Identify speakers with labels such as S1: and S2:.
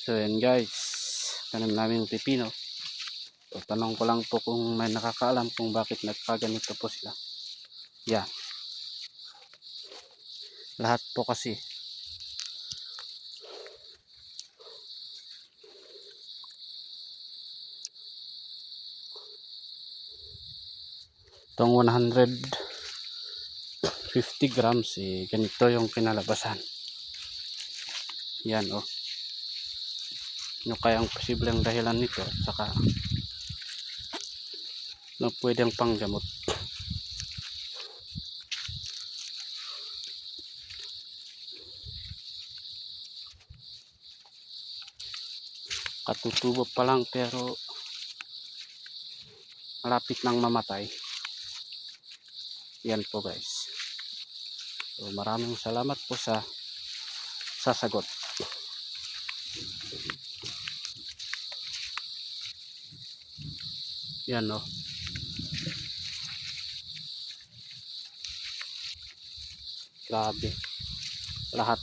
S1: So yan guys, tanim namin yung pipino. So, tanong ko lang po kung may nakakaalam kung bakit nagkaganito po sila. Yan. Lahat po kasi itong 150 grams ganito yung kinalabasan. Yan oh. Ano kayang posibleng dahilan nito at saka no pwedeng panggamot. Katutubo pa lang pero malapit nang mamatay. Yan po guys. So, maraming salamat po sa sasagot. Yan oh. Grabe. Lahat